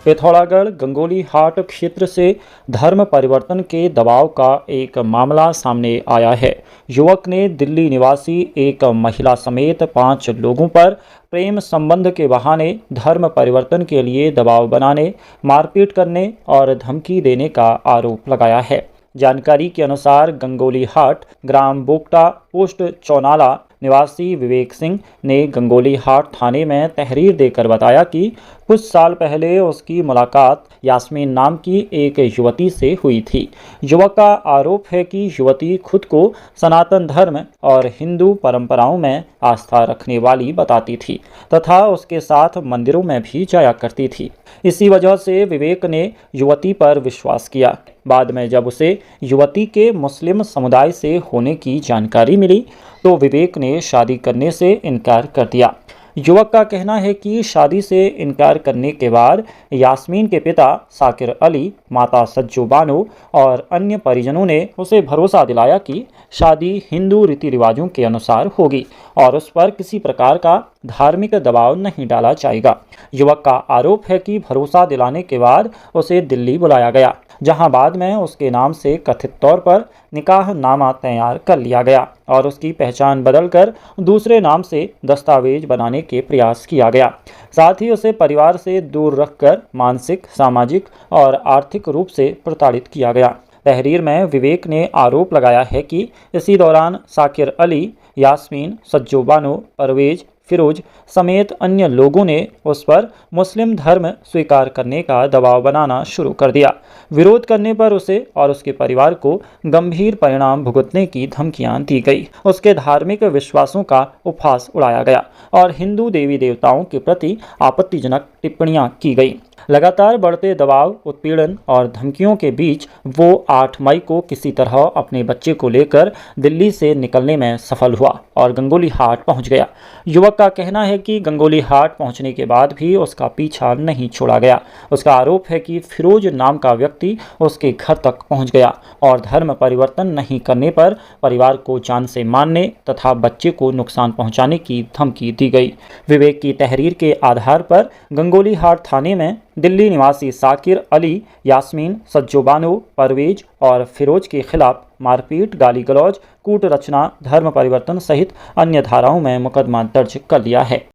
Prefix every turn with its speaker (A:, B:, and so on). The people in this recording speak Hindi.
A: पिथौरागढ़ गंगोली हाट क्षेत्र से धर्म परिवर्तन के दबाव का एक मामला सामने आया है। युवक ने दिल्ली निवासी एक महिला समेत 5 लोगों पर प्रेम संबंध के बहाने धर्म परिवर्तन के लिए दबाव बनाने, मारपीट करने और धमकी देने का आरोप लगाया है। जानकारी के अनुसार गंगोली हाट ग्राम बोगटा पोस्ट चौनाला निवासी विवेक सिंह ने गंगोली हाट थाने में तहरीर देकर बताया कि कुछ साल पहले उसकी मुलाकात यास्मीन नाम की एक युवती से हुई थी। युवक का आरोप है कि युवती खुद को सनातन धर्म और हिंदू परंपराओं में आस्था रखने वाली बताती थी तथा उसके साथ मंदिरों में भी जाया करती थी। इसी वजह से विवेक ने युवती पर विश्वास किया। बाद में जब उसे युवती के मुस्लिम समुदाय से होने की जानकारी मिली तो विवेक ने शादी करने से इनकार कर दिया। युवक का कहना है कि शादी से इनकार करने के बाद यास्मीन के पिता साकिर अली, माता सज्जो बानो और अन्य परिजनों ने उसे भरोसा दिलाया कि शादी हिंदू रीति रिवाजों के अनुसार होगी और उस पर किसी प्रकार का धार्मिक दबाव नहीं डाला जाएगा। युवक का आरोप है कि भरोसा दिलाने के बाद उसे दिल्ली बुलाया गया, जहां बाद में उसके नाम से कथित तौर पर निकाहनामा तैयार कर लिया गया और उसकी पहचान बदलकर दूसरे नाम से दस्तावेज बनाने के प्रयास किया गया। साथ ही उसे परिवार से दूर रखकर मानसिक, सामाजिक और आर्थिक रूप से प्रताड़ित किया गया। तहरीर में विवेक ने आरोप लगाया है कि इसी दौरान साकिर अली, यास्मीन, सज्जो बानो, परवेज, फिरोज समेत अन्य लोगों ने उस पर मुस्लिम धर्म स्वीकार करने का दबाव बनाना शुरू कर दिया। विरोध करने पर उसे और उसके परिवार को गंभीर परिणाम भुगतने की धमकियां दी गई। उसके धार्मिक विश्वासों का उपहास उड़ाया गया और हिंदू देवी देवताओं के प्रति आपत्तिजनक टिप्पणियां की गई। लगातार बढ़ते दबाव, उत्पीड़न और धमकियों के बीच वो 8 मई को किसी तरह अपने बच्चे को लेकर दिल्ली से निकलने में सफल हुआ और गंगोली हाट पहुंच गया। युवक का कहना है कि गंगोली हाट पहुंचने के बाद भी उसका पीछा नहीं छोड़ा गया। उसका आरोप है कि फिरोज नाम का व्यक्ति उसके घर तक पहुंच गया और धर्म परिवर्तन नहीं करने पर परिवार को जान से मारने तथा बच्चे को नुकसान पहुंचाने की धमकी दी गई। विवेक की तहरीर के आधार पर गंगोली हाट थाने में दिल्ली निवासी साकिर अली, यास्मीन, सज्जो बानो, परवेज और फिरोज के खिलाफ मारपीट, गाली गलौज, कूट रचना, धर्म परिवर्तन सहित अन्य धाराओं में मुकदमा दर्ज कर लिया है।